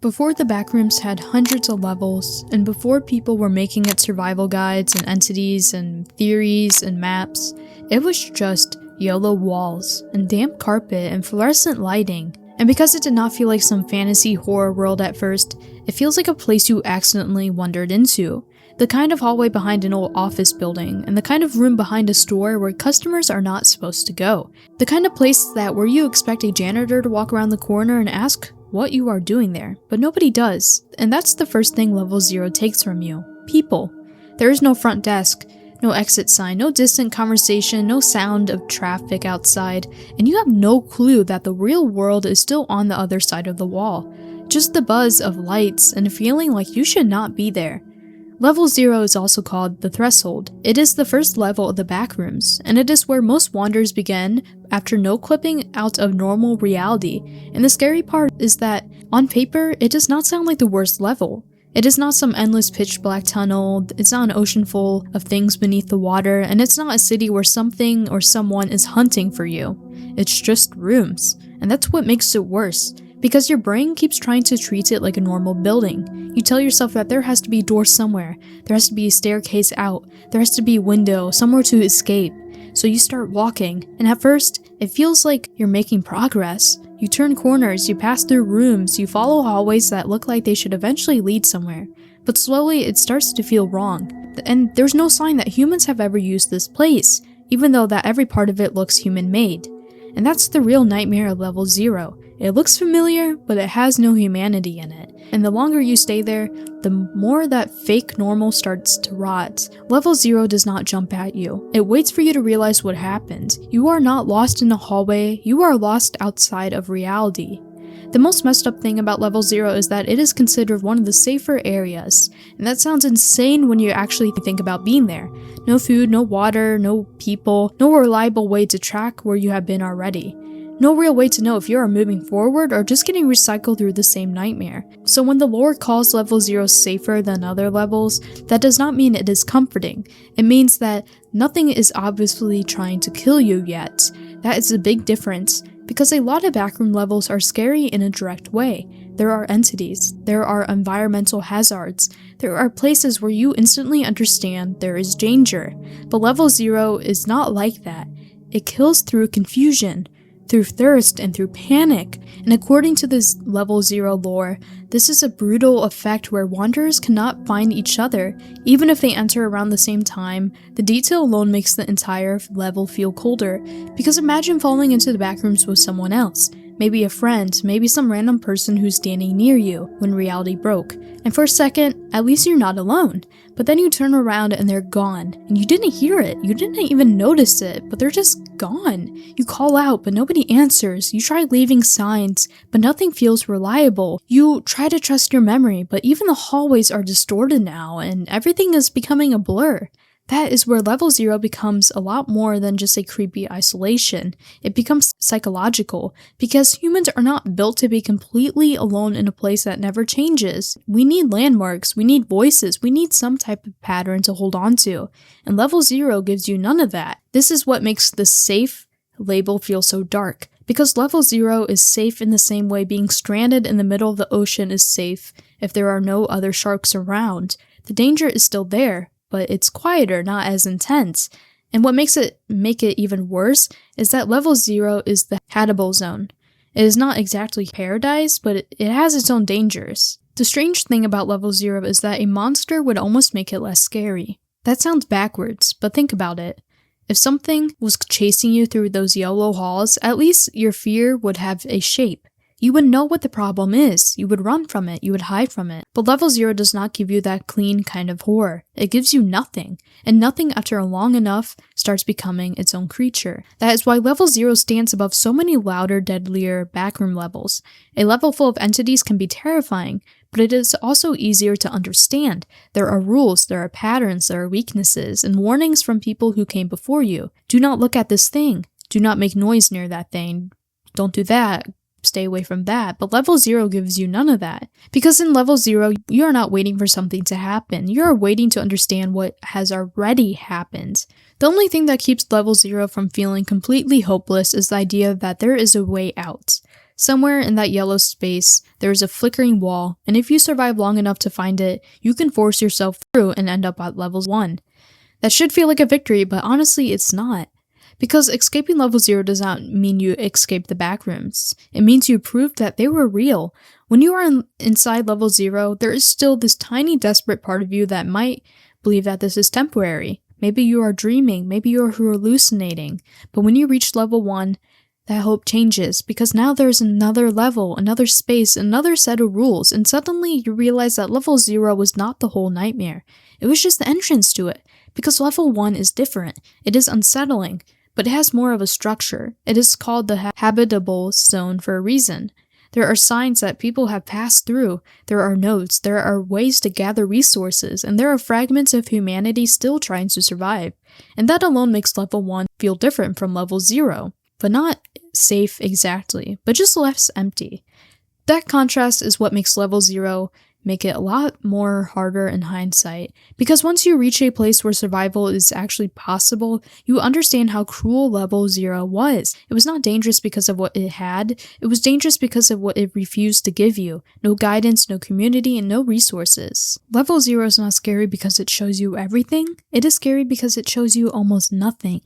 Before the Backrooms had hundreds of levels, and before people were making it survival guides and entities and theories and maps, it was just yellow walls and damp carpet and fluorescent lighting. And because it did not feel like some fantasy horror world at first, it feels like a place you accidentally wandered into. The kind of hallway behind an old office building, and the kind of room behind a store where customers are not supposed to go. The kind of place that where you expect a janitor to walk around the corner and ask what you are doing there, but nobody does. And that's the first thing level 0 takes from you. People. There is no front desk, no exit sign, no distant conversation, no sound of traffic outside, and you have no clue that the real world is still on the other side of the wall. Just the buzz of lights and a feeling like you should not be there. Level 0 is also called the Threshold. It is the first level of the Backrooms, and it is where most wanders begin after no clipping out of normal reality. And the scary part is that, on paper, it does not sound like the worst level. It is not some endless pitch black tunnel, it's not an ocean full of things beneath the water, and it's not a city where something or someone is hunting for you. It's just rooms, and that's what makes it worse. Because your brain keeps trying to treat it like a normal building. You tell yourself that there has to be a door somewhere, there has to be a staircase out, there has to be a window, somewhere to escape. So you start walking, and at first, it feels like you're making progress. You turn corners, you pass through rooms, you follow hallways that look like they should eventually lead somewhere. But slowly, it starts to feel wrong. And there's no sign that humans have ever used this place, even though that every part of it looks human-made. And that's the real nightmare of level 0. It looks familiar, but it has no humanity in it. And the longer you stay there, the more that fake normal starts to rot. Level 0 does not jump at you. It waits for you to realize what happened. You are not lost in a hallway, you are lost outside of reality. The most messed up thing about level 0 is that it is considered one of the safer areas. And that sounds insane when you actually think about being there. No food, no water, no people, no reliable way to track where you have been already. No real way to know if you are moving forward or just getting recycled through the same nightmare. So when the lore calls level 0 safer than other levels, that does not mean it is comforting. It means that nothing is obviously trying to kill you yet. That is a big difference, because a lot of backroom levels are scary in a direct way. There are entities, there are environmental hazards, there are places where you instantly understand there is danger. But level 0 is not like that. It kills through confusion, through thirst, and through panic. And according to this level 0 lore, this is a brutal effect where wanderers cannot find each other, even if they enter around the same time. The detail alone makes the entire level feel colder, because imagine falling into the backrooms with someone else. Maybe a friend, maybe some random person who's standing near you when reality broke. And for a second, at least you're not alone. But then you turn around and they're gone. And you didn't hear it, you didn't even notice it, but they're just gone. You call out, but nobody answers. You try leaving signs, but nothing feels reliable. You try to trust your memory, but even the hallways are distorted now, and everything is becoming a blur. That is where level 0 becomes a lot more than just a creepy isolation. It becomes psychological, because humans are not built to be completely alone in a place that never changes. We need landmarks, we need voices, we need some type of pattern to hold on to, and level 0 gives you none of that. This is what makes the safe label feel so dark, because level 0 is safe in the same way being stranded in the middle of the ocean is safe if there are no other sharks around. The danger is still there, but it's quieter, not as intense. And what makes it even worse is that level 0 is the habitable zone. It is not exactly paradise, but it has its own dangers. The strange thing about level 0 is that a monster would almost make it less scary. That sounds backwards, but think about it. If something was chasing you through those yellow halls, at least your fear would have a shape. You would know what the problem is, you would run from it, you would hide from it. But level 0 does not give you that clean kind of horror. It gives you nothing, and nothing after long enough starts becoming its own creature. That is why level 0 stands above so many louder, deadlier backroom levels. A level full of entities can be terrifying, but it is also easier to understand. There are rules, there are patterns, there are weaknesses, and warnings from people who came before you. Do not look at this thing. Do not make noise near that thing. Don't do that. Stay away from that. But level 0 gives you none of that. Because in level 0, you are not waiting for something to happen. You are waiting to understand what has already happened. The only thing that keeps level 0 from feeling completely hopeless is the idea that there is a way out. Somewhere in that yellow space, there is a flickering wall, and if you survive long enough to find it, you can force yourself through and end up at level 1. That should feel like a victory, but honestly, it's not. Because escaping level 0 does not mean you escape the backrooms. It means you proved that they were real. When you are inside level 0, there is still this tiny desperate part of you that might believe that this is temporary. Maybe you are dreaming, maybe you are hallucinating. But when you reach level 1, that hope changes, because now there's another level, another space, another set of rules, and suddenly you realize that level 0 was not the whole nightmare. It was just the entrance to it. Because level 1 is different. It is unsettling, but it has more of a structure. It is called the habitable zone for a reason. There are signs that people have passed through, there are notes, there are ways to gather resources, and there are fragments of humanity still trying to survive. And that alone makes level 1 feel different from level 0. But not safe exactly, but just less empty. That contrast is what makes level 0 make it a lot more harder in hindsight, because once you reach a place where survival is actually possible, you understand how cruel level 0 was. It was not dangerous because of what it had, it was dangerous because of what it refused to give you. No guidance, no community, and no resources. Level 0 is not scary because it shows you everything, it is scary because it shows you almost nothing.